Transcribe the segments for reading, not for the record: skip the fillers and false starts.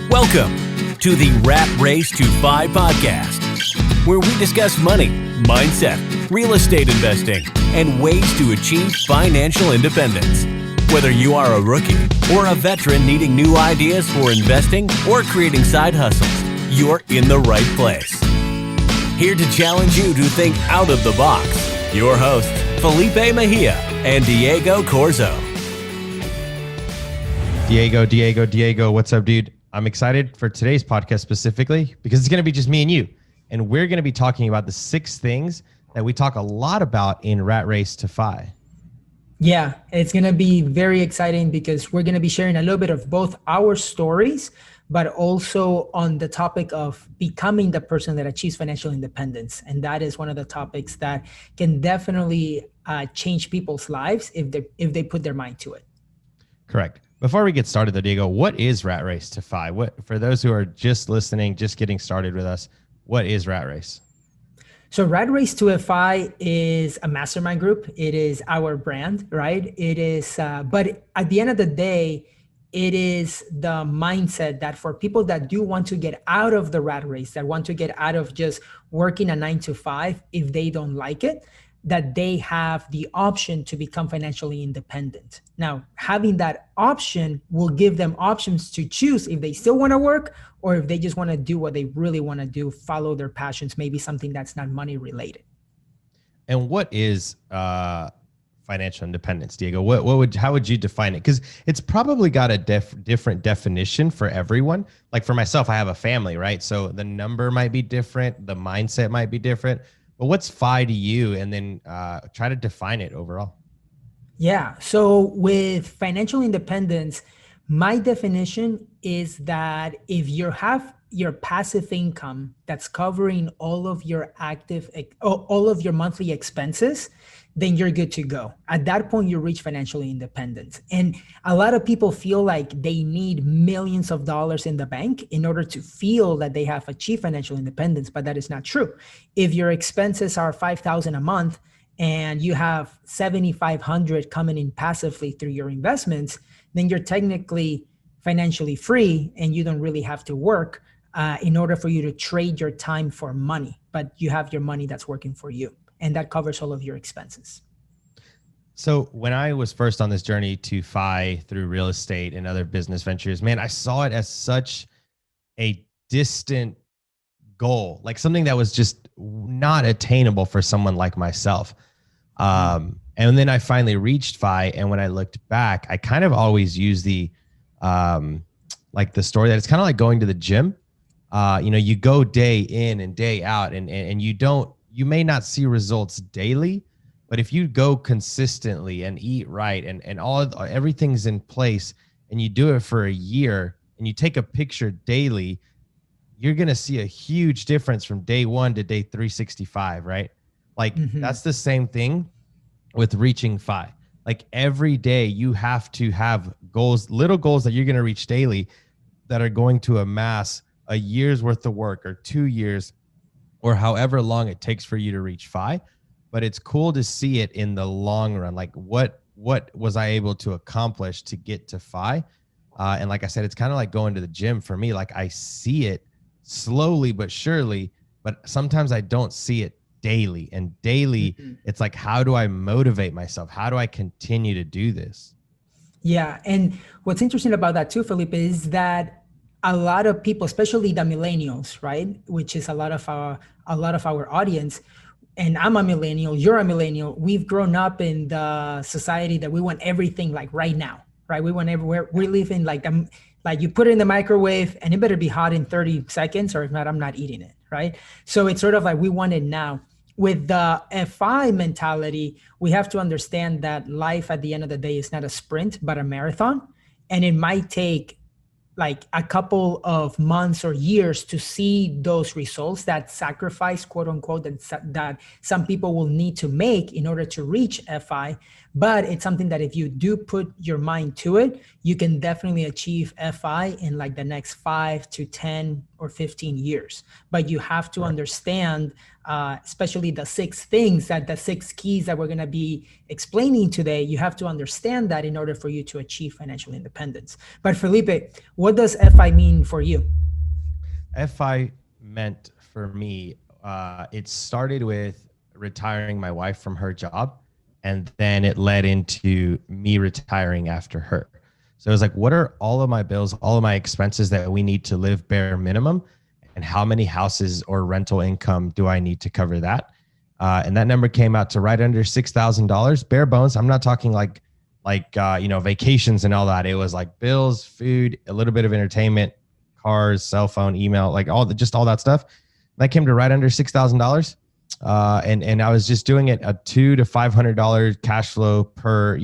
Welcome to the Rat Race to FI podcast, where we discuss money, mindset, real estate investing, and ways to achieve financial independence. Whether you are a rookie or a veteran needing new ideas for investing or creating side hustles, you're in the right place. Here to challenge you to think out of the box, your hosts, Felipe Mejia and Diego Corzo. Diego, what's up, dude? I'm excited for today's podcast specifically because it's going to be just me and you. And we're going to be talking about the 6 things that we talk a lot about in Rat Race to FI. Yeah, it's going to be very exciting because we're going to be sharing a little bit of both our stories, but also on the topic of becoming the person that achieves financial independence. And that is one of the topics that can definitely change people's lives if they put their mind to it. Correct. Before we get started though, Diego, what is Rat Race to FI? For those who are just listening, just getting started with us, what is Rat Race? So Rat Race to FI is a mastermind group. It is our brand, right? It is, but at the end of the day, it is the mindset that for people that do want to get out of the rat race, that want to get out of just working a 9 to 5, if they don't like it, that they have the option to become financially independent. Now, having that option will give them options to choose if they still want to work or if they just want to do what they really want to do, follow their passions, maybe something that's not money related. And what is financial independence, Diego? How would you define it? Because it's probably got a different definition for everyone. Like for myself, I have a family, right? So the number might be different, the mindset might be different. But what's FI to you? And then try to define it overall. Yeah. So with financial independence, my definition is that if you have your passive income that's covering all of your monthly expenses, then you're good to go. At that point, you reach financial independence. And a lot of people feel like they need millions of dollars in the bank in order to feel that they have achieved financial independence, but that is not true. If your expenses are $5,000 a month and you have $7,500 coming in passively through your investments, then you're technically financially free and you don't really have to work in order for you to trade your time for money, but you have your money that's working for you. And that covers all of your expenses. So when I was first on this journey to FI through real estate and other business ventures, man, I saw it as such a distant goal, like something that was just not attainable for someone like myself. And then I finally reached FI. And when I looked back, I kind of always use the story that it's kind of like going to the gym. You go day in and day out and you may not see results daily, but if you go consistently and eat right and everything's in place and you do it for a year and you take a picture daily, you're going to see a huge difference from day 1 to day 365, right? Like That's the same thing with reaching FI. Like every day you have to have goals, little goals that you're going to reach daily that are going to amass a year's worth of work or 2 years or however long it takes for you to reach FI. But it's cool to see it in the long run. Like what was I able to accomplish to get to FI? And like I said, it's kind of like going to the gym for me. Like I see it slowly but surely, but sometimes I don't see it daily. And daily, it's like, how do I motivate myself? How do I continue to do this? Yeah. And what's interesting about that too, Felipe, is that a lot of people, especially the millennials, right, which is a lot of our audience, and I'm a millennial, you're a millennial. We've grown up in the society that we want everything like right now, right? We want everywhere. We live in like you put it in the microwave and it better be hot in 30 seconds, or if not, I'm not eating it, right? So it's sort of like we want it now. With the FI mentality, we have to understand that life at the end of the day is not a sprint, but a marathon, and it might take like a couple of months or years to see those results, that sacrifice, quote unquote, that some people will need to make in order to reach FI. But it's something that if you do put your mind to it, you can definitely achieve FI in like the next 5 to 10 or 15 years. But you have to understand, especially the 6 keys that we're going to be explaining today. You have to understand that in order for you to achieve financial independence. But Felipe, what does FI mean for you? FI meant for me, it started with retiring my wife from her job, and then it led into me retiring after her. So it was like, what are all of my bills, all of my expenses that we need to live bare minimum, and how many houses or rental income do I need to cover that? And that number came out to right under $6,000, bare bones. I'm not talking like vacations and all that. It was like bills, food, a little bit of entertainment, cars, cell phone, email, like all that stuff. That came to right under $6,000. And I was just doing it a $200 to $500 cash flow per,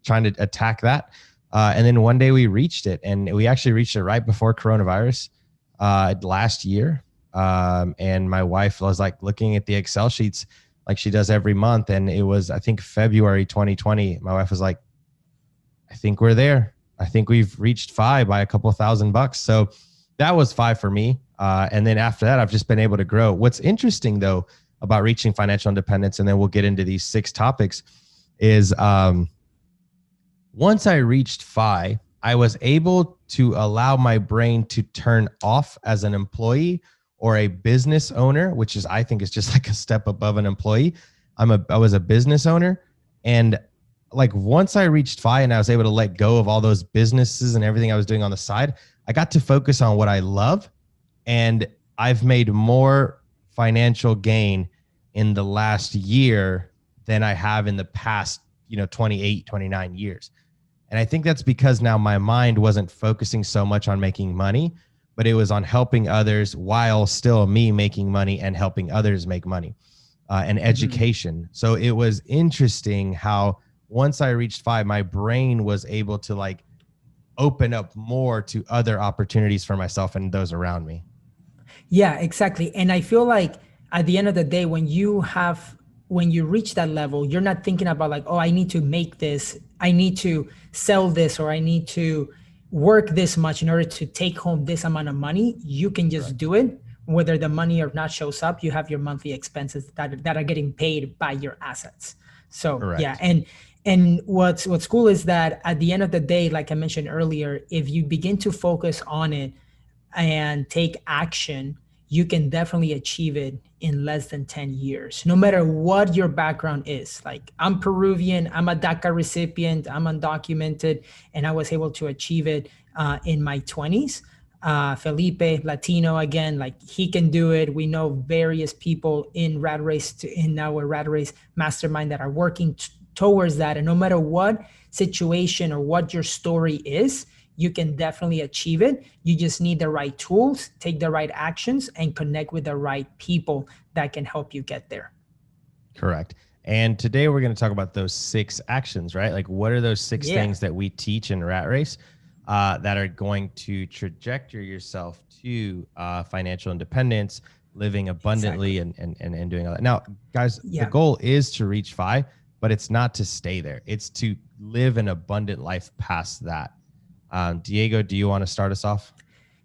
trying to attack that. And then one day we reached it, and we actually reached it right before coronavirus last year. And my wife was like looking at the Excel sheets like she does every month. And it was, I think, February 2020. My wife was like, I think we're there. I think we've reached 5 by a couple $1,000. So that was 5 for me. And then after that, I've just been able to grow. What's interesting though about reaching financial independence, and then we'll get into these 6 topics, is once I reached 5, I was able to allow my brain to turn off as an employee or a business owner, which is, I think, is just like a step above an employee. I was a business owner, and like once I reached 5 and I was able to let go of all those businesses and everything I was doing on the side, I got to focus on what I love. And I've made more financial gain in the last year than I have in the past, 28, 29 years. And I think that's because now my mind wasn't focusing so much on making money, but it was on helping others while still me making money and helping others make money, and education. So it was interesting how once I reached 5, my brain was able to like open up more to other opportunities for myself and those around me. Yeah, exactly. And I feel like at the end of the day, when you reach that level, you're not thinking about like, oh, I need to make this, I need to sell this, or I need to work this much in order to take home this amount of money. You can just do it. Whether the money or not shows up, you have your monthly expenses that are getting paid by your assets. So yeah. And what's cool is that at the end of the day, like I mentioned earlier, if you begin to focus on it and take action, you can definitely achieve it in less than 10 years, no matter what your background is. Like, I'm Peruvian, I'm a DACA recipient, I'm undocumented, and I was able to achieve it in my 20s. Felipe, Latino, again, like he can do it. We know various people in in our Rat Race mastermind that are working towards that. And no matter what situation or what your story is, you can definitely achieve it. You just need the right tools, take the right actions, and connect with the right people that can help you get there. Correct. And today we're going to talk about those 6 actions, right? Like, what are those 6 things that we teach in Rat Race that are going to trajectory yourself to financial independence, living abundantly, and doing all that. Now, guys, the goal is to reach 5, but it's not to stay there. It's to live an abundant life past that. Diego, do you want to start us off?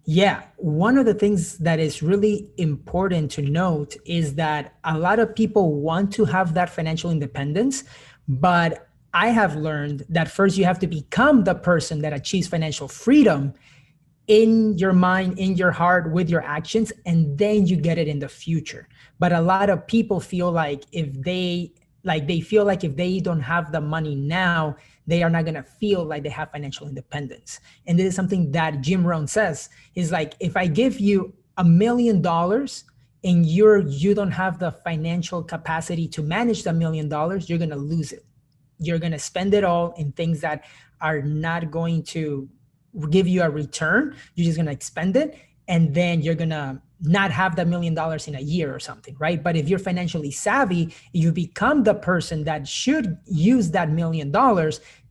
Yeah, one of the things that is really important to note is that a lot of people want to have that financial independence, but I have learned that first you have to become the person that achieves financial freedom in your mind, in your heart, with your actions, and then you get it in the future. But a lot of people feel like if they don't have the money now, they are not going to feel like they have financial independence. And this is something that Jim Rohn says, is like, if I give you $1 million and you don't have the financial capacity to manage the $1 million, you're going to lose it. You're going to spend it all in things that are not going to give you a return. You're just going to expend it. And then you're going to not have that $1 million in a year or something, right? But if you're financially savvy, you become the person that should use that $1 million,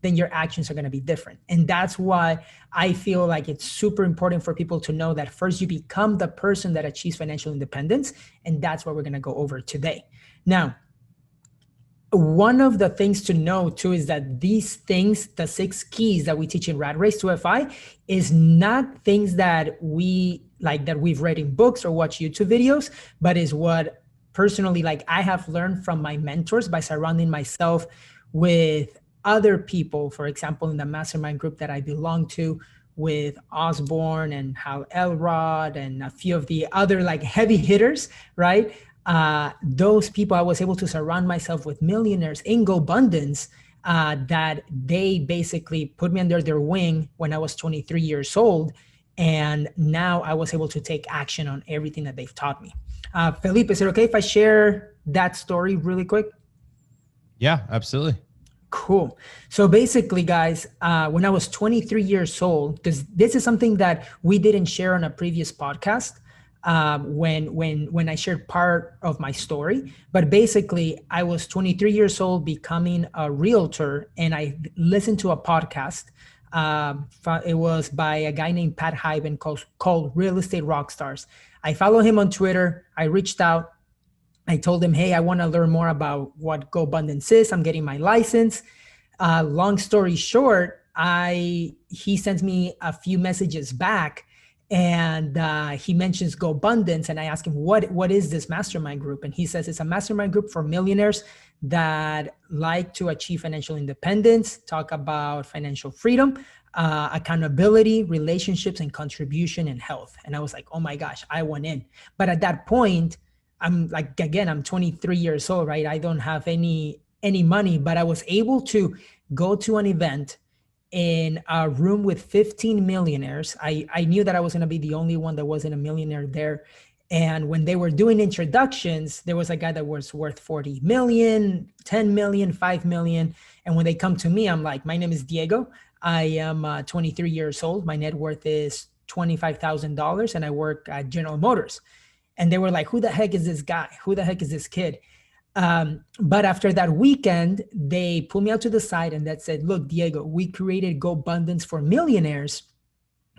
then your actions are going to be different. And that's why I feel like it's super important for people to know that first you become the person that achieves financial independence. And that's what we're going to go over today. Now, one of the things to know too is that these things, the 6 keys that we teach in Rat Race to FI, is not things that we like that we've read in books or watched YouTube videos, but is what personally like I have learned from my mentors by surrounding myself with other people. For example, in the mastermind group that I belong to, with Osborne and Hal Elrod and a few of the other like heavy hitters, right? Those people, I was able to surround myself with millionaires in GoBundance, that they basically put me under their wing when I was 23 years old. And now I was able to take action on everything that they've taught me. Felipe, is it okay if I share that story really quick? Yeah, absolutely. Cool. So basically, guys, when I was 23 years old, because this is something that we didn't share on a previous podcast, when I shared part of my story, but basically I was 23 years old becoming a realtor, and I listened to a podcast. It was by a guy named Pat Hyben called Real Estate Rockstars. I follow him on Twitter. I reached out. I told him, hey, I want to learn more about what GoBundance is. I'm getting my license. Long story short, he sends me a few messages back, and he mentions GoBundance, and I ask him, what is this mastermind group? And he says it's a mastermind group for millionaires that like to achieve financial independence, talk about financial freedom, accountability, relationships, and contribution and health. And I was like, oh my gosh, I went in. But at that point, I'm like, again, I'm 23 years old, right? I don't have any money, but I was able to go to an event in a room with 15 millionaires. I knew that I was going to be the only one that wasn't a millionaire there. And when they were doing introductions, there was a guy that was worth 40 million, 10 million, 5 million. And when they come to me, I'm like, my name is Diego. I am 23 years old. My net worth is $25,000 and I work at General Motors. And they were like, who the heck is this guy? Who the heck is this kid? But after that weekend, they pulled me out to the side and that said, look, Diego, we created GoBundance for millionaires,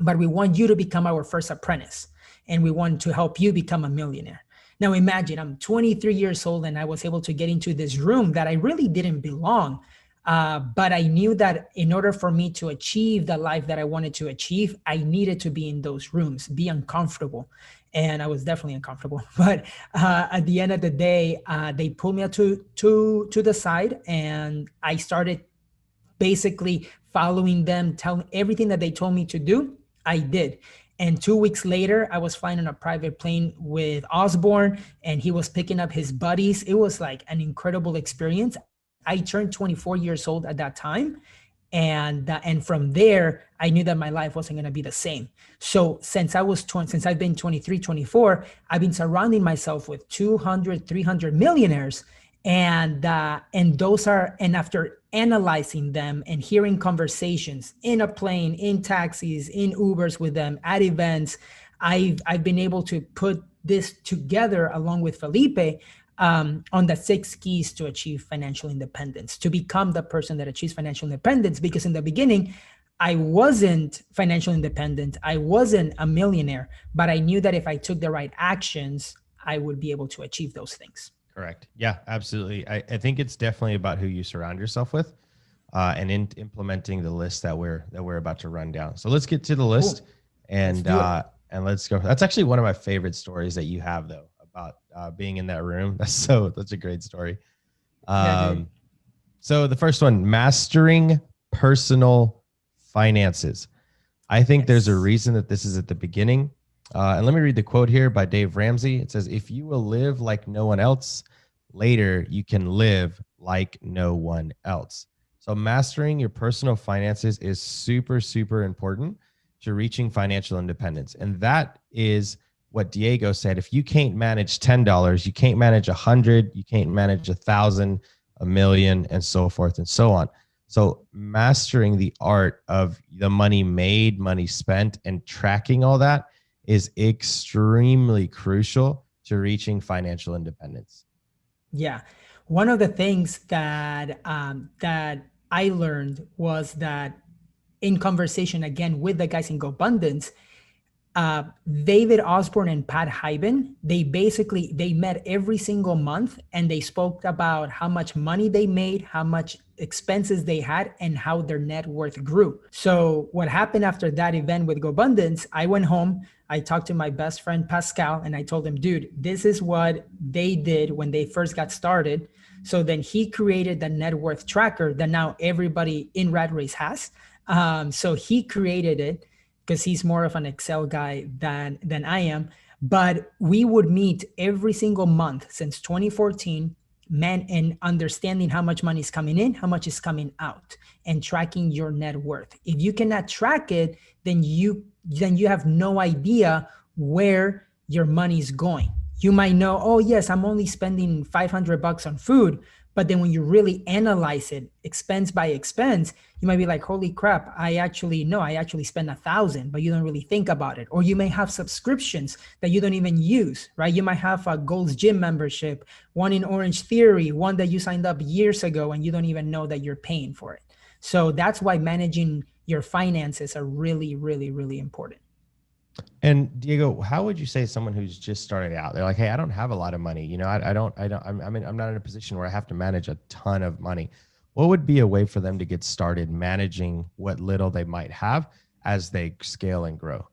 but we want you to become our first apprentice. And we want to help you become a millionaire. Now imagine I'm 23 years old and I was able to get into this room that I really didn't belong. But I knew that in order for me to achieve the life that I wanted to achieve, I needed to be in those rooms, be uncomfortable. And I was definitely uncomfortable. But at the end of the day, they pulled me out to the side, and I started basically following them, telling everything that they told me to do, I did. And 2 weeks later, I was flying on a private plane with Osborne, and he was picking up his buddies. It was like an incredible experience. I turned 24 years old at that time. And from there, I knew that my life wasn't going to be the same. So since I've been 23, 24, I've been surrounding myself with 200, 300 millionaires. And after analyzing them and hearing conversations in a plane, in taxis, in Ubers with them, at events, I've been able to put this together along with Felipe, on the 6 keys to achieve financial independence, to become the person that achieves financial independence. Because in the beginning, I wasn't financial independent. I wasn't a millionaire, but I knew that if I took the right actions, I would be able to achieve those things. Correct. Yeah, absolutely. I think it's definitely about who you surround yourself with, and in implementing the list that we're about to run down. So let's get to the list. Cool. And let's go. That's actually one of my favorite stories that you have, though, about being in that room. That's a great story. So the first one, mastering personal finances. I think there's a reason that this is at the beginning. And let me read the quote here by Dave Ramsey. It says, if you will live like no one else, later you can live like no one else. So mastering your personal finances is super, super important to reaching financial independence. And that is what Diego said. If you can't manage $10, you can't manage 100, you can't manage 1,000, 1,000,000, and so forth and so on. So mastering the art of the money made, money spent, and tracking all that is extremely crucial to reaching financial independence. Yeah. One of the things that I learned was that in conversation, again, with the guys in GoBundance, David Osborne and Pat Hyben, they met every single month, and they spoke about how much money they made, how much expenses they had and how their net worth grew. So what happened after that event with GoBundance, I went home, I talked to my best friend Pascal, and I told him, dude, this is what they did when they first got started. So then he created the net worth tracker that now everybody in Rat Race has. So he created it because he's more of an Excel guy than I am. But we would meet every single month since 2014, man, and understanding how much money is coming in, how much is coming out, and tracking your net worth. If you cannot track it, then you have no idea where your money is going. You might know, oh yes, I'm only spending $500 on food, but then when you really analyze it, expense by expense, you might be like, holy crap, I actually spend 1,000, but you don't really think about it. Or you may have subscriptions that you don't even use, right? You might have a Gold's Gym membership, one in Orange Theory, one that you signed up years ago, and you don't even know that you're paying for it. So that's why managing your finances are really, really, really important. And Diego, how would you say someone who's just started out, they're like, hey, I don't have a lot of money. You know, I'm not in a position where I have to manage a ton of money. What would be a way for them to get started managing what little they might have as they scale and grow?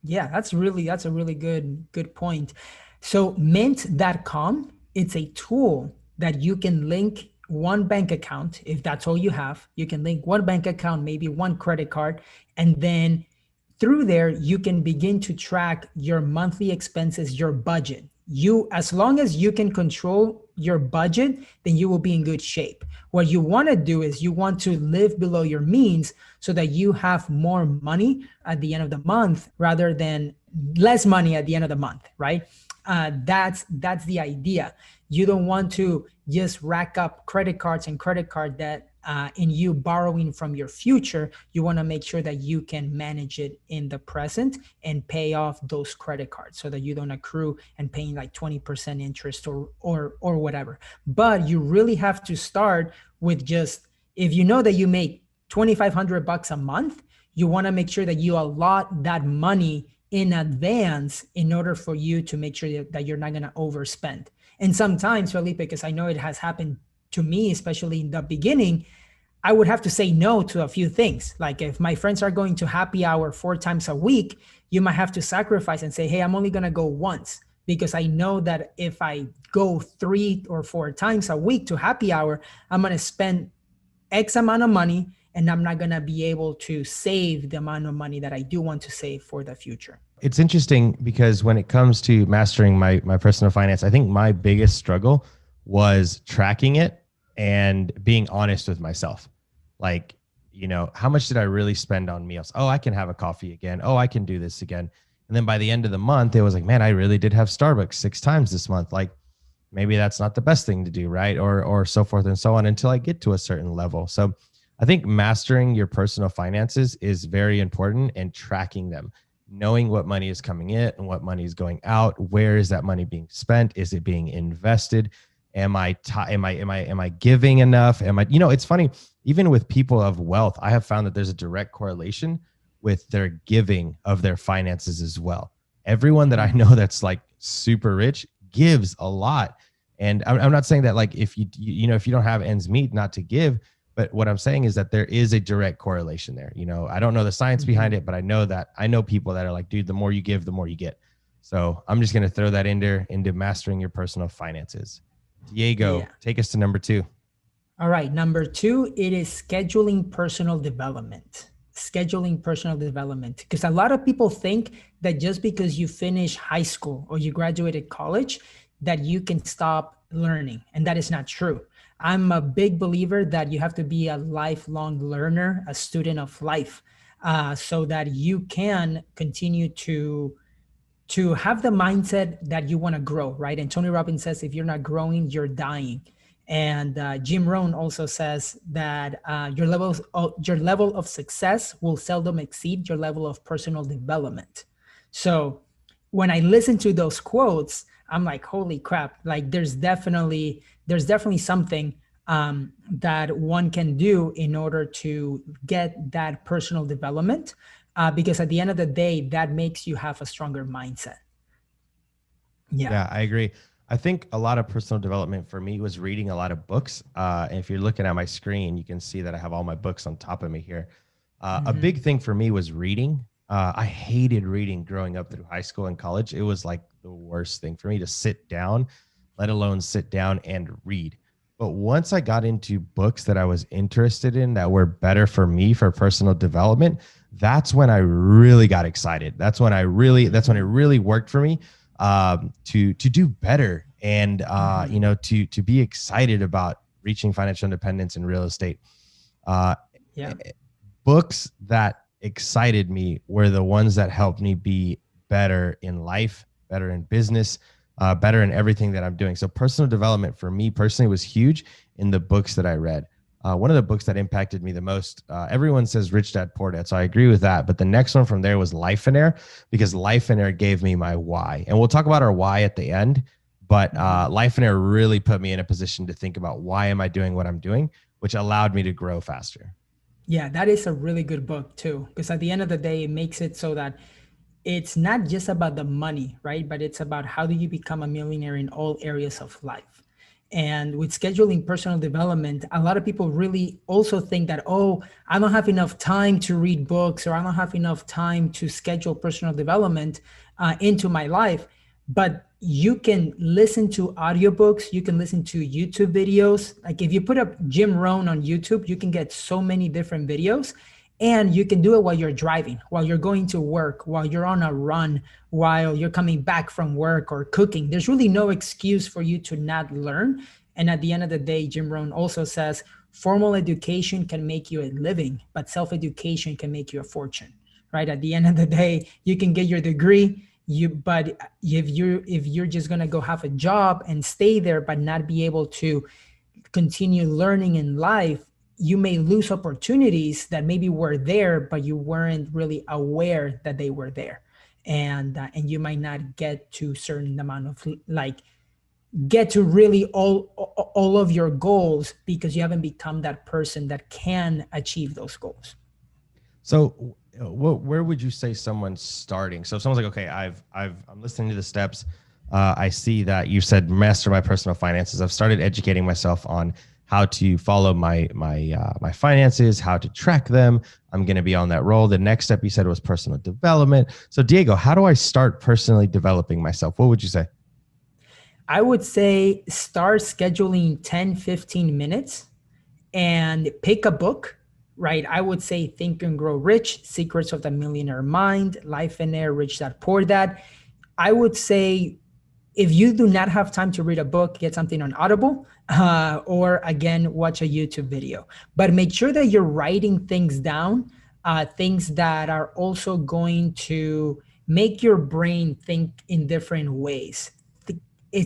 Yeah, that's a really good point. So mint.com, it's a tool that you can link one bank account. If that's all you have, you can link one bank account, maybe one credit card, and then through there, you can begin to track your monthly expenses, your budget. As long as you can control your budget, then you will be in good shape. What you want to do is you want to live below your means so that you have more money at the end of the month rather than less money at the end of the month, right? That's the idea. You don't want to just rack up credit cards and credit card debt in you borrowing from your future. You want to make sure that you can manage it in the present and pay off those credit cards so that you don't accrue and paying like 20% interest or whatever. But you really have to start with just, if you know that you make $2,500 a month, you want to make sure that you allot that money in advance in order for you to make sure that you're not going to overspend. And sometimes, Felipe, because I know it has happened to me, especially in the beginning, I would have to say no to a few things. Like if my friends are going to happy hour 4 times a week, you might have to sacrifice and say, hey, I'm only going to go once, because I know that if I go 3 or 4 times a week to happy hour, I'm going to spend X amount of money and I'm not going to be able to save the amount of money that I do want to save for the future. It's interesting because when it comes to mastering my personal finance, I think my biggest struggle was tracking it and being honest with myself. Like, you know, how much did I really spend on meals? Oh, I can have a coffee again. Oh, I can do this again. And then by the end of the month, it was like, man, I really did have Starbucks 6 times this month. Like maybe that's not the best thing to do, right? Or so forth and so on until I get to a certain level. So I think mastering your personal finances is very important, and tracking them, knowing what money is coming in and what money is going out. Where is that money being spent? Is it being invested? Am I giving enough? It's funny, even with people of wealth, I have found that there's a direct correlation with their giving of their finances as well. Everyone that I know that's like super rich gives a lot. And I'm not saying that like if you don't have ends meet, not to give, but what I'm saying is that there is a direct correlation there. You know, I don't know the science behind it, but I know people that are like, dude, the more you give, the more you get. So I'm just going to throw that into mastering your personal finances. Diego, Take us to number 2. All right. Number 2, it is scheduling personal development. Because a lot of people think that just because you finish high school or you graduated college, that you can stop learning. And that is not true. I'm a big believer that you have to be a lifelong learner, a student of life, so that you can continue to have the mindset that you want to grow, right? And Tony Robbins says, if you're not growing, you're dying. And Jim Rohn also says that your level of success will seldom exceed your level of personal development. So when I listen to those quotes, I'm like, holy crap, like there's definitely something that one can do in order to get that personal development, because at the end of the day, that makes you have a stronger mindset. Yeah, I agree. I think a lot of personal development for me was reading a lot of books. And if you're looking at my screen, you can see that I have all my books on top of me here. A big thing for me was reading. I hated reading growing up through high school and college. It was like the worst thing for me to sit down, let alone sit down and read. But once I got into books that I was interested in that were better for me for personal development, that's when I really got excited. That's when it really worked for me to do better and to be excited about reaching financial independence in real estate. Yeah. Books that excited me were the ones that helped me be better in life, better in business, better in everything that I'm doing. So personal development for me personally was huge in the books that I read. One of the books that impacted me the most, everyone says Rich Dad Poor Dad, so I agree with that. But the next one from there was Life and Air, because Life and Air gave me my why. And we'll talk about our why at the end. But Life and Air really put me in a position to think about why am I doing what I'm doing, which allowed me to grow faster. Yeah, that is a really good book too, because at the end of the day, it makes it so that it's not just about the money, right? But it's about how do you become a millionaire in all areas of life. And with scheduling personal development, a lot of people really also think that, oh, I don't have enough time to read books, or I don't have enough time to schedule personal development into my life. But you can listen to audiobooks, you can listen to YouTube videos. Like if you put up Jim Rohn on YouTube, you can get so many different videos. And you can do it while you're driving, while you're going to work, while you're on a run, while you're coming back from work or cooking. There's really no excuse for you to not learn. And at the end of the day, Jim Rohn also says, formal education can make you a living, but self-education can make you a fortune, right? At the end of the day, you can get your degree, but if you're just gonna go have a job and stay there, but not be able to continue learning in life, you may lose opportunities that maybe were there, but you weren't really aware that they were there. And you might not get to a certain amount of get to really all of your goals because you haven't become that person that can achieve those goals. So where would you say someone's starting? So if someone's like, okay, I'm listening to the steps. I see that you said master my personal finances. I've started educating myself on how to follow my finances, how to track them. I'm going to be on that roll. The next step you said was personal development. So Diego, how do I start personally developing myself? What would you say? I would say start scheduling 10, 15 minutes and pick a book, right? I would say Think and Grow Rich, Secrets of the Millionaire Mind, Life and Air, Rich Dad Poor Dad. I would say if you do not have time to read a book, get something on Audible, or again, watch a YouTube video. But make sure that you're writing things down, things that are also going to make your brain think in different ways.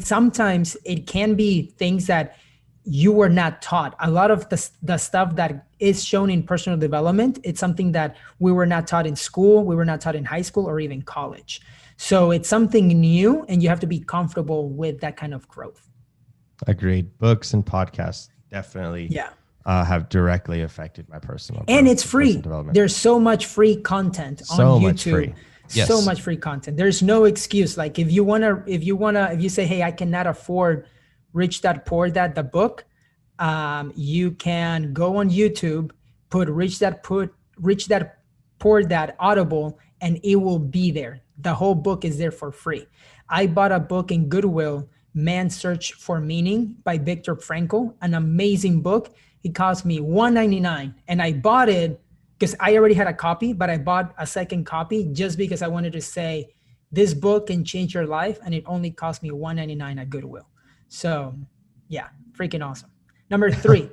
Sometimes it can be things that you were not taught. A lot of the stuff that is shown in personal development, it's something that we were not taught in school, we were not taught in high school or even college. So it's something new and you have to be comfortable with that kind of growth. Agreed. Books and podcasts definitely have directly affected my personal growth. And it's free. There's so much free content on YouTube. Yes. So much free content. There's no excuse. Like if you say, hey, I cannot afford Rich Dad Poor Dad, the book, you can go on YouTube, put Rich Dad Poor Dad Audible, and it will be there. The whole book is there for free. I bought a book in Goodwill, Man's Search for Meaning by Viktor Frankl, an amazing book. It cost me $1.99 and I bought it because I already had a copy, but I bought a second copy just because I wanted to say this book can change your life, and it only cost me $1.99 at Goodwill. So yeah, freaking awesome. Number 3.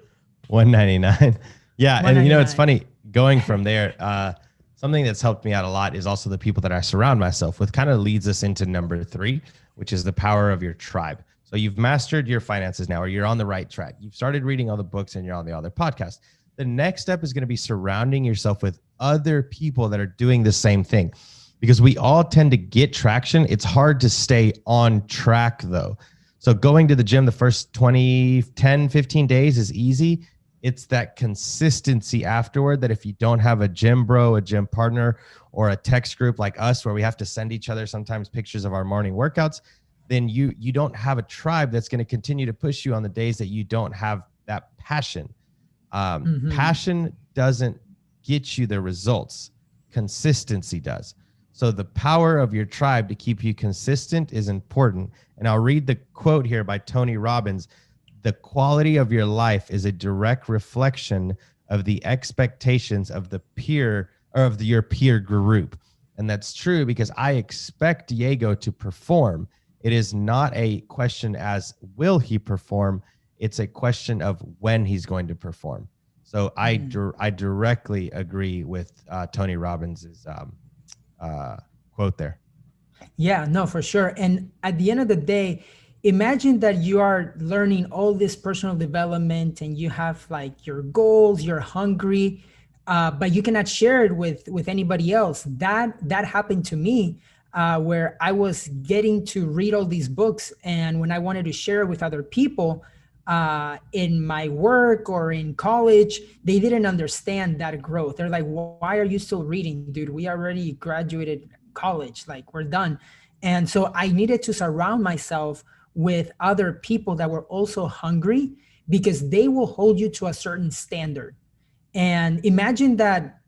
$1.99. Yeah. $1.99. And it's funny going from there. Something that's helped me out a lot is also the people that I surround myself with. Kind of leads us into number 3, which is the power of your tribe. So you've mastered your finances now, or you're on the right track. You've started reading all the books and you're on the other podcast. The next step is going to be surrounding yourself with other people that are doing the same thing, because we all tend to get traction. It's hard to stay on track though. So going to the gym the first 10, 15 days is easy. It's that consistency afterward that if you don't have a gym bro, a gym partner, or a text group like us where we have to send each other sometimes pictures of our morning workouts, then you don't have a tribe that's going to continue to push you on the days that you don't have that passion. Passion doesn't get you the results. Consistency does. So the power of your tribe to keep you consistent is important. And I'll read the quote here by Tony Robbins. The quality of your life is a direct reflection of the expectations of the peer or of your peer group. And that's true because I expect Diego to perform. It is not a question as will he perform? It's a question of when he's going to perform. So I directly agree with Tony Robbins's quote there. Yeah, no, for sure. And at the end of the day, imagine that you are learning all this personal development and you have like your goals, you're hungry, but you cannot share it with anybody else. That happened to me, where I was getting to read all these books, and when I wanted to share it with other people, in my work or in college, they didn't understand that growth. They're like, why are you still reading, dude? We already graduated college, like we're done. And so I needed to surround myself with other people that were also hungry, because they will hold you to a certain standard. And imagine that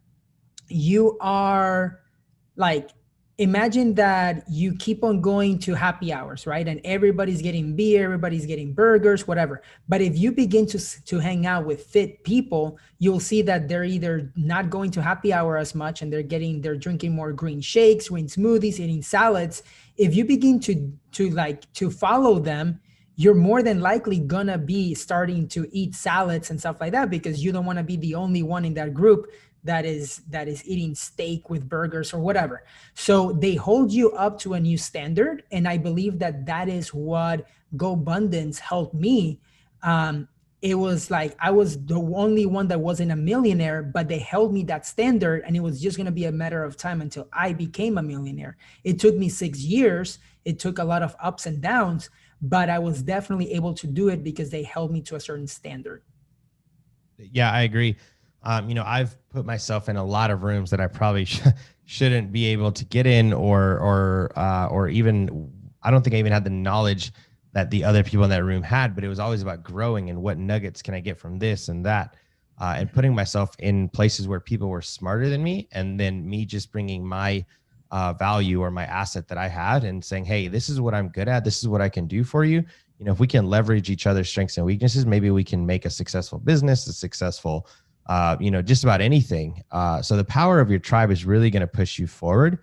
you are like, imagine that you keep on going to happy hours, right? And everybody's getting beer, everybody's getting burgers, whatever. But if you begin to hang out with fit people, you'll see that they're either not going to happy hour as much, and they're drinking more green shakes, green smoothies, eating salads. If you begin to follow them, you're more than likely gonna be starting to eat salads and stuff like that, because you don't want to be the only one in that group that is eating steak with burgers or whatever. So they hold you up to a new standard. And I believe that is what GoBundance helped me. It was like, I was the only one that wasn't a millionaire, but they held me that standard, and it was just going to be a matter of time until I became a millionaire. It took me 6 years. It took a lot of ups and downs, but I was definitely able to do it because they held me to a certain standard. Yeah, I agree. I've put myself in a lot of rooms that I probably shouldn't be able to get in, or even, I don't think I even had the knowledge that the other people in that room had, but it was always about growing and what nuggets can I get from this and that, and putting myself in places where people were smarter than me, and then me just bringing my value or my asset that I had and saying, hey, this is what I'm good at. This is what I can do for you. If we can leverage each other's strengths and weaknesses, maybe we can make a successful business, a successful just about anything. So the power of your tribe is really going to push you forward.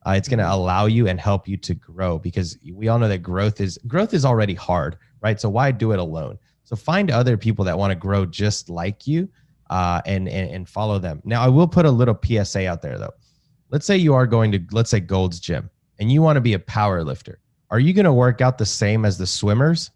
It's going to allow you and help you to grow, because we all know that growth is already hard, right? So why do it alone? So find other people that want to grow just like you, and follow them. Now, I will put a little PSA out there though. Let's say you are going to, let's say Gold's Gym, and you want to be a power lifter. Are you going to work out the same as the swimmers,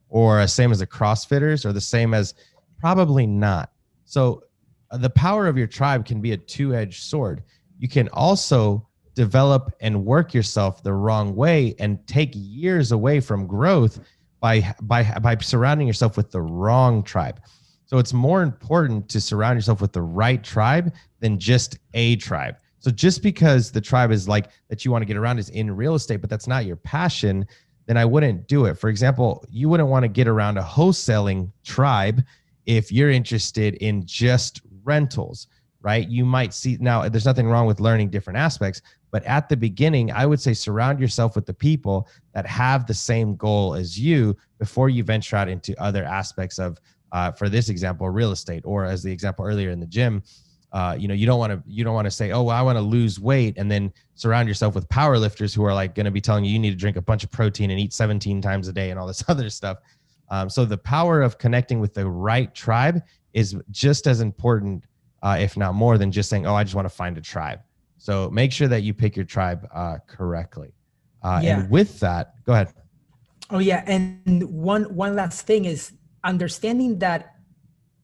or the same as the CrossFitters, or the same as? Probably not. So the power of your tribe can be a two-edged sword. You can also develop and work yourself the wrong way and take years away from growth by surrounding yourself with the wrong tribe. So it's more important to surround yourself with the right tribe than just a tribe. So just because the tribe is like that you want to get around is in real estate, but that's not your passion, then I wouldn't do it. For example, you wouldn't want to get around a wholesaling tribe if you're interested in just rentals, right? You might see, now there's nothing wrong with learning different aspects, but at the beginning, I would say surround yourself with the people that have the same goal as you before you venture out into other aspects of, for this example, real estate, or as the example earlier in the gym. You don't want to say, oh, well, I want to lose weight, and then surround yourself with power lifters who are like going to be telling you need to drink a bunch of protein and eat 17 times a day and all this other stuff. So the power of connecting with the right tribe is just as important, if not more, than just saying, oh, I just want to find a tribe. So make sure that you pick your tribe correctly. And with that, go ahead. Oh yeah, and one last thing is understanding that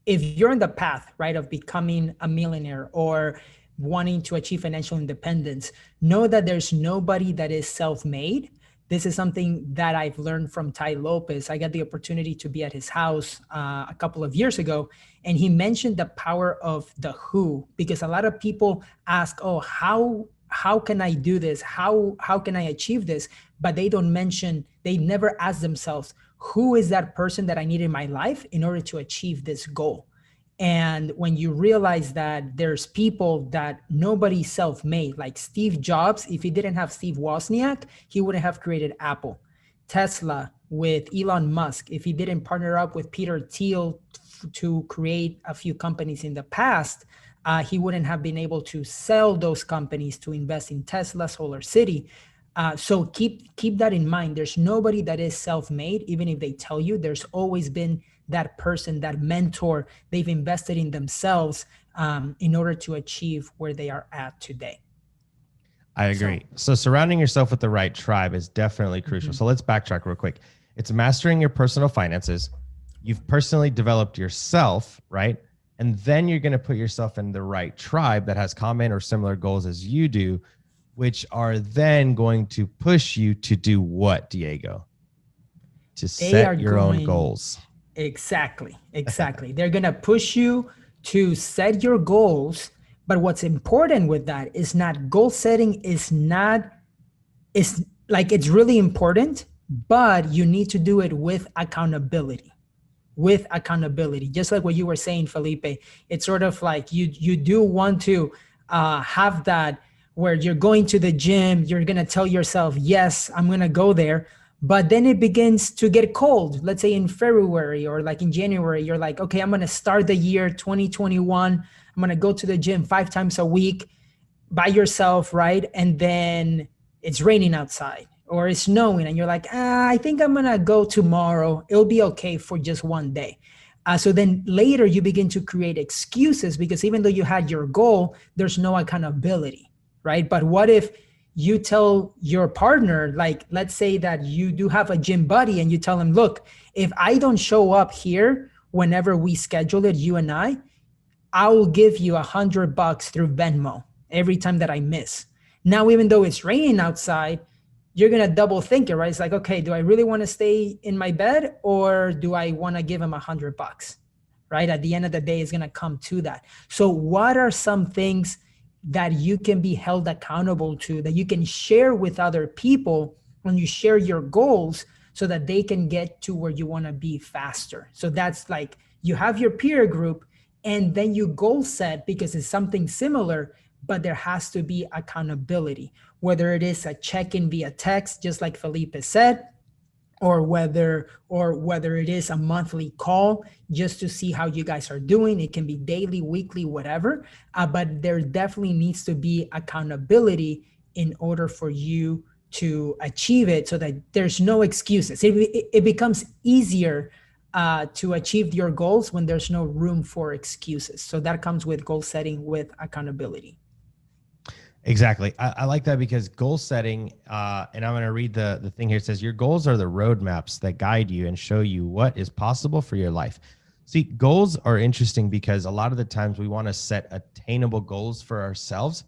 if you're in the path, right, of becoming a millionaire or wanting to achieve financial independence, know that there's nobody that is self-made. This is something that I've learned from Tai Lopez. I got the opportunity to be at his house a couple of years ago, and he mentioned the power of the who, because a lot of people ask, oh, how how can I do this? How can I achieve this? But they never ask themselves, who is that person that I need in my life in order to achieve this goal? And when you realize that there's people that nobody's self-made, like Steve Jobs, if he didn't have Steve Wozniak, he wouldn't have created Apple. Tesla with Elon Musk, if he didn't partner up with Peter Thiel to create a few companies in the past, he wouldn't have been able to sell those companies to invest in Tesla, Solar City. So keep that in mind. There's nobody that is self-made, even if they tell you. There's always been that person, that mentor. They've invested in themselves in order to achieve where they are at today. I agree. So surrounding yourself with the right tribe is definitely crucial. So let's backtrack real quick. It's mastering your personal finances. You've personally developed yourself, right? And then you're going to put yourself in the right tribe that has common or similar goals as you do, which are then going to push you to do what, Diego? To set your own goals. Exactly. They're going to push you to set your goals. But what's important with that is not goal setting it's really important, but you need to do it with accountability. Just like what you were saying, Felipe, it's sort of like you do want to have that where you're going to the gym, you're going to tell yourself, yes, I'm going to go there. But then it begins to get cold. Let's say in February or like in January, you're like, okay, I'm going to start the year 2021. I'm going to go to the gym 5 times a week by yourself, right? And then it's raining outside or it's snowing and you're like, I think I'm going to go tomorrow. It'll be okay for just one day. So then later you begin to create excuses because even though you had your goal, there's no accountability, right? But what if you tell your partner, like, let's say that you do have a gym buddy and you tell him, look, if I don't show up here whenever we schedule it, you and I will give you $100 through Venmo every time that I miss. Now, even though it's raining outside, you're going to double think it, right? It's like, okay, do I really want to stay in my bed or do I want to give him $100, right? At the end of the day, it's going to come to that. So what are some things that you can be held accountable to, that you can share with other people when you share your goals so that they can get to where you want to be faster? So that's like you have your peer group and then you goal set because it's something similar, but there has to be accountability, whether it is a check-in via text, just like Felipe said, or whether it is a monthly call just to see how you guys are doing. It can be daily, weekly, whatever, but there definitely needs to be accountability in order for you to achieve it so that there's no excuses. It becomes easier to achieve your goals when there's no room for excuses. So that comes with goal setting with accountability. Exactly. I like that because goal setting, and I'm going to read the thing here. It says, your goals are the roadmaps that guide you and show you what is possible for your life. See, goals are interesting because a lot of the times we want to set attainable goals for ourselves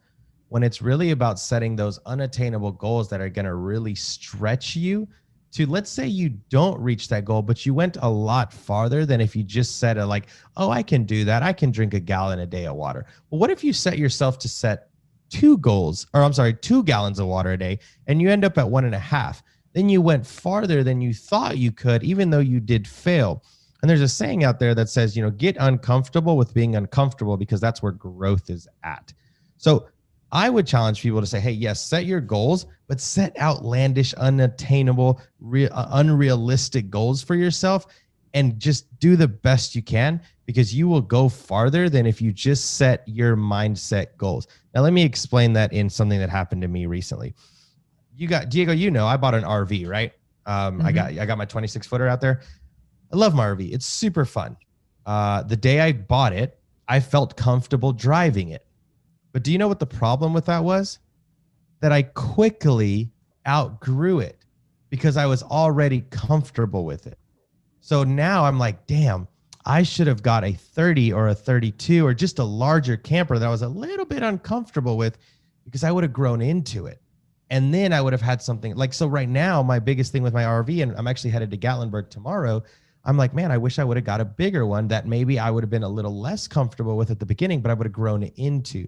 when it's really about setting those unattainable goals that are going to really stretch you to, let's say you don't reach that goal, but you went a lot farther than if you just said oh, I can do that. I can drink a gallon a day of water. Well, what if you set yourself to set 2 gallons of water a day and you end up at 1.5? Then you went farther than you thought you could, even though you did fail. And there's a saying out there that says, get uncomfortable with being uncomfortable because that's where growth is at. So I would challenge people to say, hey, yes, set your goals, but set outlandish, unattainable, unrealistic goals for yourself and just do the best you can because you will go farther than if you just set your mindset goals. Now, let me explain that in something that happened to me recently. Diego, I bought an RV, right? I got my 26 footer out there. I love my RV. It's super fun. The day I bought it, I felt comfortable driving it. But do you know what the problem with that was? That I quickly outgrew it because I was already comfortable with it. So now I'm like, damn, I should have got a 30 or a 32 or just a larger camper that I was a little bit uncomfortable with because I would have grown into it. And then I would have had something so right now, my biggest thing with my RV, and I'm actually headed to Gatlinburg tomorrow. I'm like, man, I wish I would have got a bigger one that maybe I would have been a little less comfortable with at the beginning, but I would have grown into.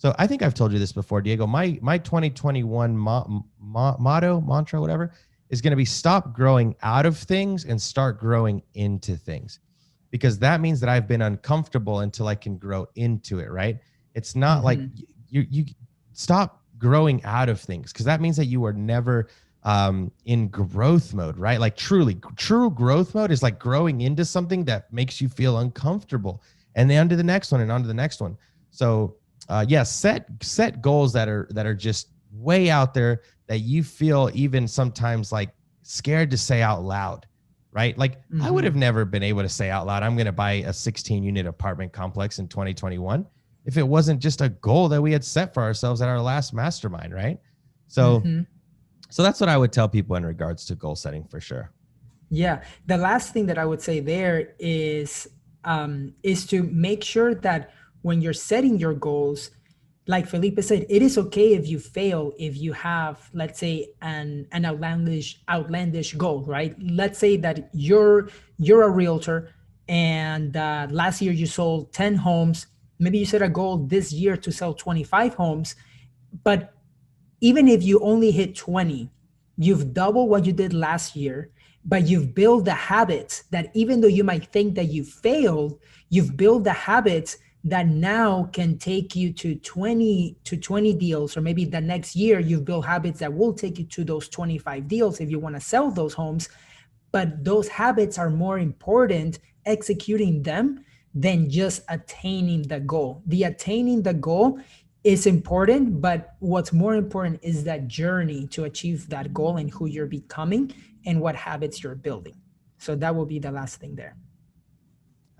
So I think I've told you this before, Diego. My 2021 motto, mantra, whatever, is going to be stop growing out of things and start growing into things, because that means that I've been uncomfortable until I can grow into it, right? It's not like you stop growing out of things, because that means that you are never in growth mode, right? Like true growth mode is like growing into something that makes you feel uncomfortable, and then on to the next one and on to the next one. So set goals that are just way out there that you feel even sometimes like scared to say out loud, right? Like I would have never been able to say out loud, I'm going to buy a 16-unit apartment complex in 2021 if it wasn't just a goal that we had set for ourselves at our last mastermind, right? So, so that's what I would tell people in regards to goal setting for sure. Yeah. The last thing that I would say there is to make sure that when you're setting your goals, like Felipe said, it is okay if you fail, if you have, let's say, an outlandish goal, right? Let's say that you're a realtor and last year you sold 10 homes. Maybe you set a goal this year to sell 25 homes, but even if you only hit 20, you've doubled what you did last year, but you've built the habits that even though you might think that you failed, you've built the habits that now can take you to 20 deals, or maybe the next year you've built habits that will take you to those 25 deals if you want to sell those homes. But those habits are more important, executing them, than just attaining the goal. The attaining the goal is important, but what's more important is that journey to achieve that goal and who you're becoming and what habits you're building. So that will be the last thing there.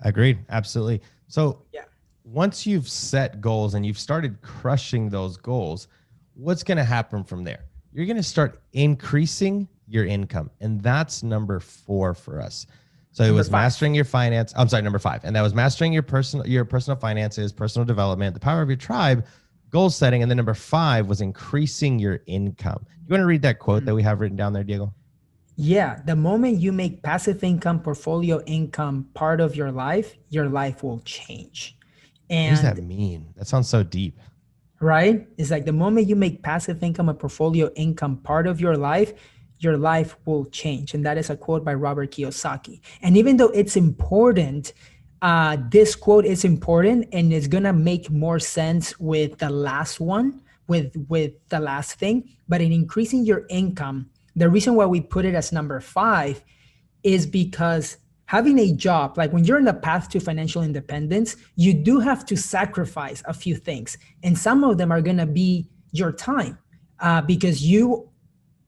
Agreed. Absolutely. So yeah. Once you've set goals and you've started crushing those goals, what's going to happen from there? You're going to start increasing your income. And that's number 4 for us. So it was mastering your finance. I'm sorry, number 5. And that was mastering your personal finances, personal development, the power of your tribe, goal setting. And then number 5 was increasing your income. You want to read that quote that we have written down there, Diego? Yeah. The moment you make passive income, portfolio income part of your life will change. And what does that mean? That sounds so deep. Right? It's like the moment you make passive income a portfolio income part of your life will change. And that is a quote by Robert Kiyosaki. And even though it's important, this quote is important and it's going to make more sense with the last one, with the last thing. But in increasing your income, the reason why we put it as number 5 is because having a job, like when you're in the path to financial independence, you do have to sacrifice a few things. And some of them are going to be your time, because you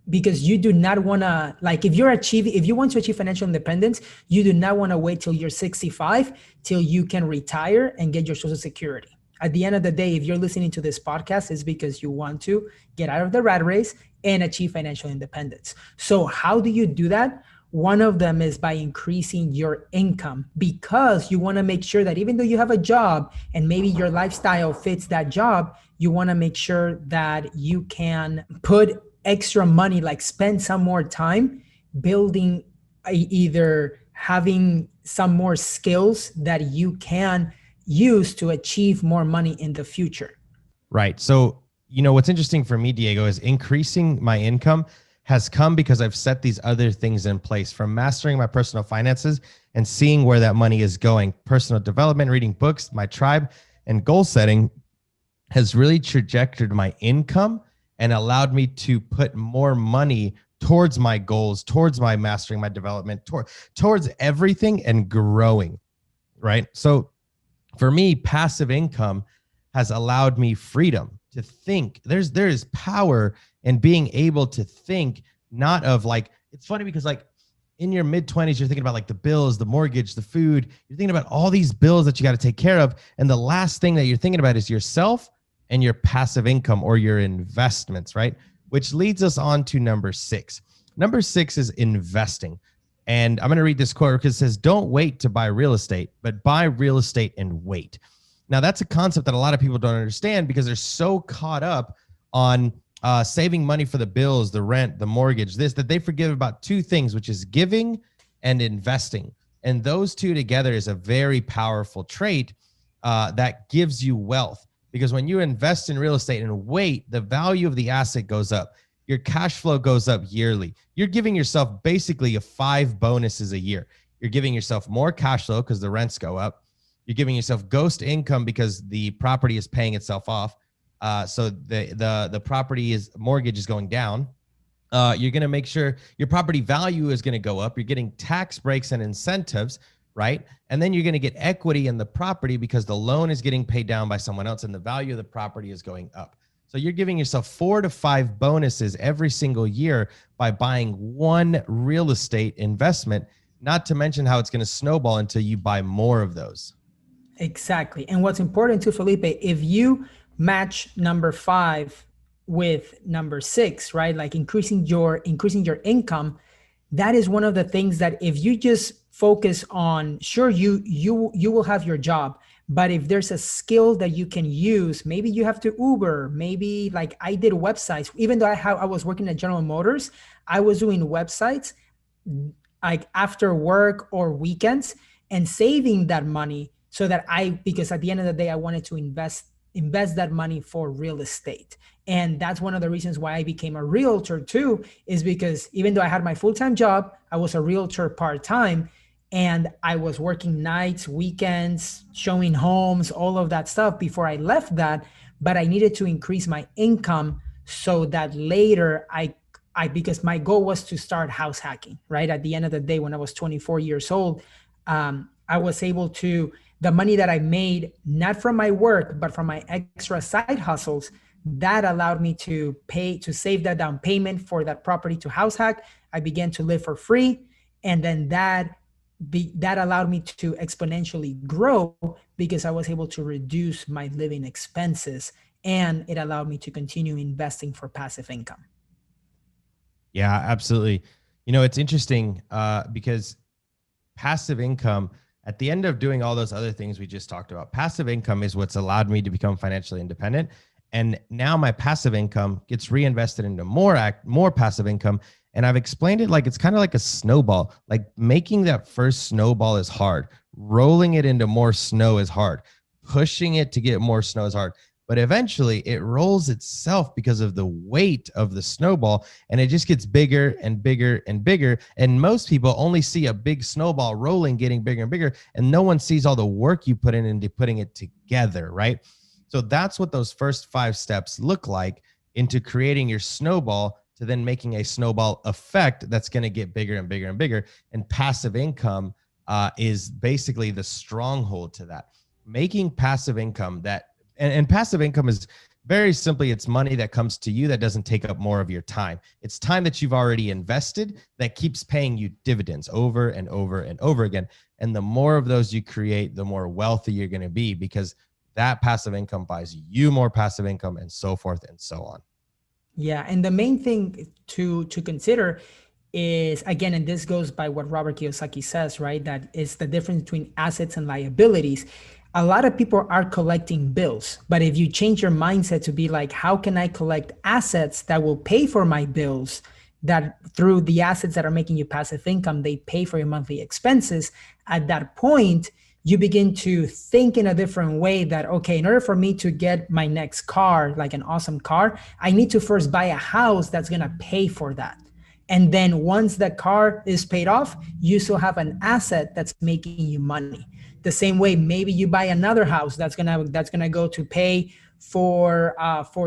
do not want to, like if you want to achieve financial independence, you do not want to wait till you're 65 till you can retire and get your Social Security. At the end of the day, if you're listening to this podcast, it's because you want to get out of the rat race and achieve financial independence. So how do you do that? One of them is by increasing your income, because you want to make sure that even though you have a job and maybe your lifestyle fits that job, you want to make sure that you can put extra money, like spend some more time building, either having some more skills that you can use to achieve more money in the future. Right. So, what's interesting for me, Diego, is increasing my income has come because I've set these other things in place, from mastering my personal finances and seeing where that money is going. Personal development, reading books, my tribe, and goal setting has really trajectored my income and allowed me to put more money towards my goals, towards my mastering, my development, towards everything and growing, right? So for me, passive income has allowed me freedom to think. There is power in being able to think, not of like, it's funny because like in your mid-20s, you're thinking about like the bills, the mortgage, the food, you're thinking about all these bills that you got to take care of. And the last thing that you're thinking about is yourself and your passive income or your investments, right? Which leads us on to number 6. Number 6 is investing. And I'm going to read this quote because it says, don't wait to buy real estate, but buy real estate and wait. Now, that's a concept that a lot of people don't understand because they're so caught up on saving money for the bills, the rent, the mortgage, that they forget about 2 things, which is giving and investing. And those 2 together is a very powerful trait that gives you wealth. because when you invest in real estate and wait, the value of the asset goes up. Your cash flow goes up yearly. You're giving yourself basically 5 bonuses a year. You're giving yourself more cash flow because the rents go up. You're giving yourself ghost income because the property is paying itself off. So the mortgage is going down. You're going to make sure your property value is going to go up. You're getting tax breaks and incentives, right? And then you're going to get equity in the property because the loan is getting paid down by someone else and the value of the property is going up. So you're giving yourself 4 to 5 bonuses every single year by buying one real estate investment, not to mention how it's going to snowball until you buy more of those. Exactly. And what's important too, Felipe, if you match number 5 with number 6, right? Like increasing your income, that is one of the things that if you just focus on, sure, you will have your job, but if there's a skill that you can use, maybe you have to Uber, maybe like I did websites, even though I was working at General Motors, I was doing websites like after work or weekends and saving that money so that because at the end of the day, I wanted to invest that money for real estate. And that's one of the reasons why I became a realtor too, is because even though I had my full-time job, I was a realtor part-time and I was working nights, weekends, showing homes, all of that stuff before I left that. But I needed to increase my income so that later because my goal was to start house hacking, right? At the end of the day, when I was 24 years old, I was able to, the money that I made, not from my work, but from my extra side hustles, that allowed me to save that down payment for that property to house hack. I began to live for free. And then that allowed me to exponentially grow because I was able to reduce my living expenses, and it allowed me to continue investing for passive income. Yeah, absolutely. It's interesting because passive income, at the end of doing all those other things we just talked about, passive income is what's allowed me to become financially independent. And now my passive income gets reinvested into more passive income. And I've explained it like it's kind of like a snowball. Like making that first snowball is hard. Rolling it into more snow is hard. Pushing it to get more snow is hard. But eventually it rolls itself because of the weight of the snowball, and it just gets bigger and bigger and bigger. And most people only see a big snowball rolling, getting bigger and bigger, and no one sees all the work you put into putting it together, right? So that's what those first 5 steps look like into creating your snowball to then making a snowball effect that's going to get bigger and bigger and bigger. And passive income is basically the stronghold to that. Making passive income and passive income is very simply, it's money that comes to you that doesn't take up more of your time. It's time that you've already invested that keeps paying you dividends over and over and over again. And the more of those you create, the more wealthy you're going to be, because that passive income buys you more passive income, and so forth and so on. Yeah. And the main thing to consider is, again, and this goes by what Robert Kiyosaki says, right? That is the difference between assets and liabilities. A lot of people are collecting bills, but if you change your mindset to be like, how can I collect assets that will pay for my bills, that through the assets that are making you passive income, they pay for your monthly expenses. At that point, you begin to think in a different way that, okay, in order for me to get my next car, like an awesome car, I need to first buy a house that's going to pay for that. And then once that car is paid off, you still have an asset that's making you money. The same way, maybe you buy another house that's gonna go to pay for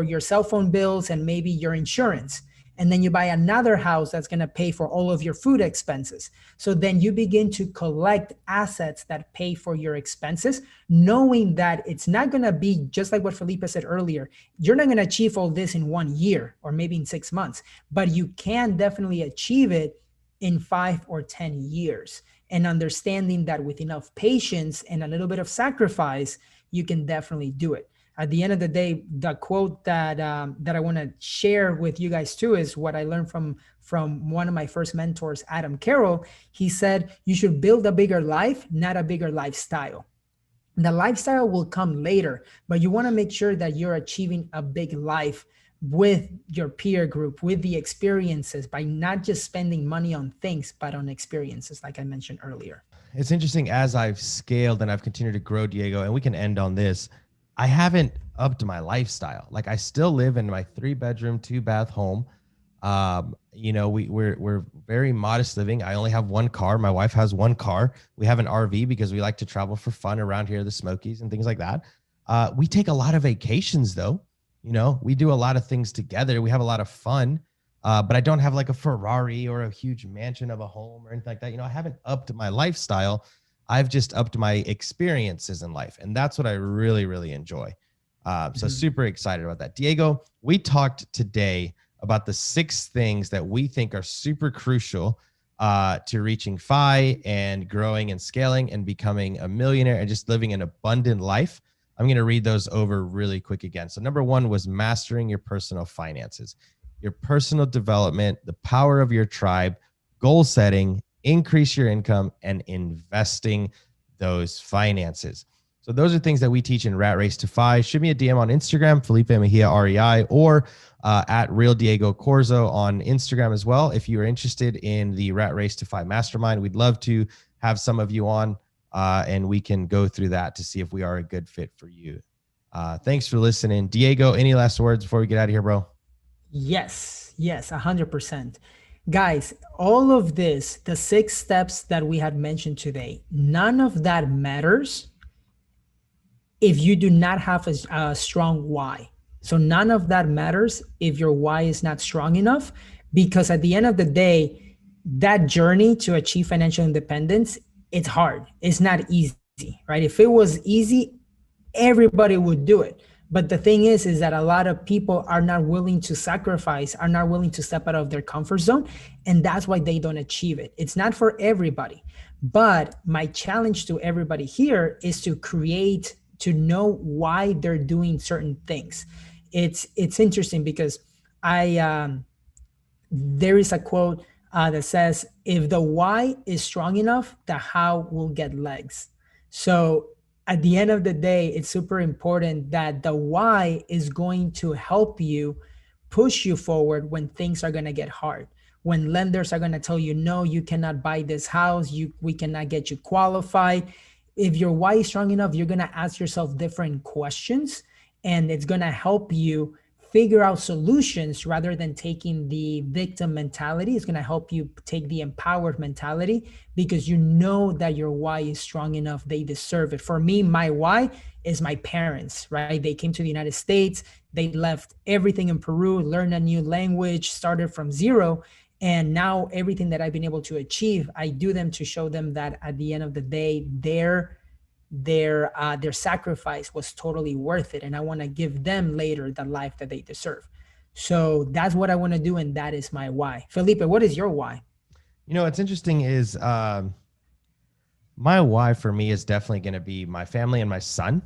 your cell phone bills and maybe your insurance. And then you buy another house that's gonna pay for all of your food expenses. So then you begin to collect assets that pay for your expenses, knowing that it's not gonna be just like what Felipe said earlier. You're not gonna achieve all this in 1 year or maybe in 6 months, but you can definitely achieve it in 5 or 10 years. And understanding that with enough patience and a little bit of sacrifice, you can definitely do it. At the end of the day, the quote that I want to share with you guys too is what I learned from one of my first mentors, Adam Carroll. He said, you should build a bigger life, not a bigger lifestyle. The lifestyle will come later, but you want to make sure that you're achieving a big life with your peer group, with the experiences, by not just spending money on things, but on experiences, like I mentioned earlier. It's interesting, as I've scaled and I've continued to grow, Diego, and we can end on this. I haven't upped my lifestyle. Like I still live in my 3-bedroom, 2-bath home. We're very modest living. I only have one car. My wife has one car. We have an RV because we like to travel for fun around here, the Smokies and things like that. We take a lot of vacations though. We do a lot of things together. We have a lot of fun. But I don't have like a Ferrari or a huge mansion of a home or anything like that. I haven't upped my lifestyle. I've just upped my experiences in life. And that's what I really, really enjoy. So super excited about that. Diego, we talked today about the 6 things that we think are super crucial to reaching FI and growing and scaling and becoming a millionaire and just living an abundant life. I'm going to read those over really quick again. So number 1 was mastering your personal finances, your personal development, the power of your tribe, goal setting, increase your income, and investing those finances. So those are things that we teach in Rat Race to FI. Shoot me a DM on Instagram, Felipe Mejia, REI, or at Real Diego Corzo on Instagram as well. If you are interested in the Rat Race to FI Mastermind, we'd love to have some of you on and we can go through that to see if we are a good fit for you. Thanks for listening. Diego, any last words before we get out of here, bro? Yes, 100%. Guys, all of this, the 6 steps that we had mentioned today, none of that matters if you do not have a strong why. So none of that matters if your why is not strong enough, because at the end of the day, that journey to achieve financial independence, it's hard. It's not easy, right? If it was easy, everybody would do it. But the thing is that a lot of people are not willing to sacrifice, are not willing to step out of their comfort zone. And that's why they don't achieve it. It's not for everybody. But my challenge to everybody here is to know why they're doing certain things. It's interesting because there is a quote that says, if the why is strong enough, the how will get legs. So at the end of the day, it's super important that the why is going to help you push you forward when things are going to get hard. When lenders are going to tell you, no, you cannot buy this house, we cannot get you qualified. If your why is strong enough, you're going to ask yourself different questions, and it's going to help you figure out solutions rather than taking the victim mentality. It's going to help you take the empowered mentality because you know that your why is strong enough. They deserve it. For me, my why is my parents, right? They came to the United States. They left everything in Peru, learned a new language, started from zero. And now everything that I've been able to achieve, I do them to show them that at the end of the day, their sacrifice was totally worth it. And I want to give them later the life that they deserve. So that's what I want to do. And that is my why. Felipe, what is your why? What's interesting is my why for me is definitely going to be my family and my son.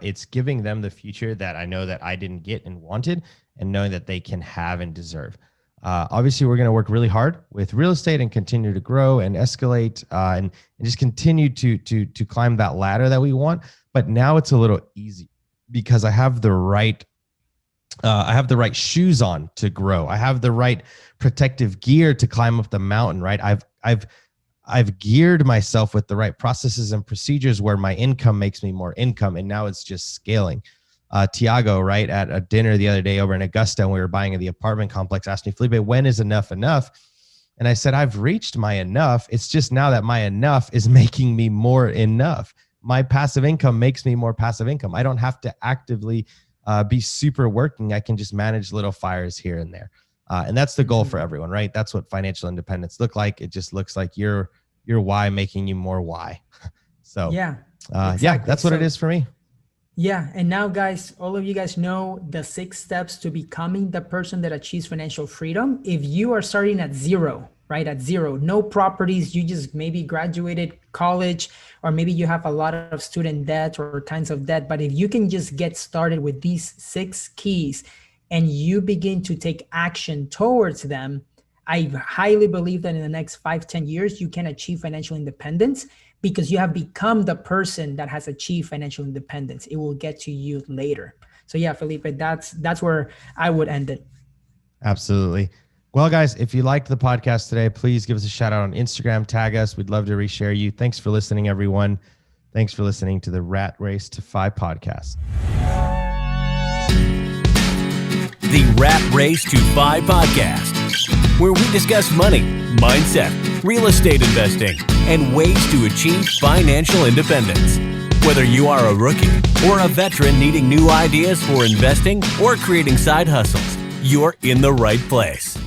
It's giving them the future that I know that I didn't get and wanted, and knowing that they can have and deserve. Obviously, we're going to work really hard with real estate and continue to grow and escalate and just continue to climb that ladder that we want. But now it's a little easy because I have the right shoes on to grow. I have the right protective gear to climb up the mountain. Right? I've geared myself with the right processes and procedures where my income makes me more income, and now it's just scaling. Tiago, right, at a dinner the other day over in Augusta, and we were buying the apartment complex, asked me, Felipe, when is enough enough? And I said, I've reached my enough. It's just now that my enough is making me more enough. My passive income makes me more passive income. I don't have to actively be super working. I can just manage little fires here and there. And that's the goal for everyone, right? That's what financial independence look like. It just looks like your why making you more why. So exactly. That's what it is for me. Yeah. And now, guys, all of you guys know the 6 steps to becoming the person that achieves financial freedom. If you are starting at zero, right? At zero, no properties, you just maybe graduated college, or maybe you have a lot of student debt or kinds of debt. But if you can just get started with these 6 keys and you begin to take action towards them, I highly believe that in the next 5-10 years, you can achieve financial independence, because you have become the person that has achieved financial independence. It will get to you later. So yeah, Felipe, that's where I would end it. Absolutely. Well, guys, if you liked the podcast today, please give us a shout out on Instagram, tag us. We'd love to reshare you. Thanks for listening, everyone. Thanks for listening to the Rat Race to 5 podcast. The Rat Race to 5 podcast, where we discuss money, mindset, real estate investing, and ways to achieve financial independence. Whether you are a rookie or a veteran needing new ideas for investing or creating side hustles, you're in the right place.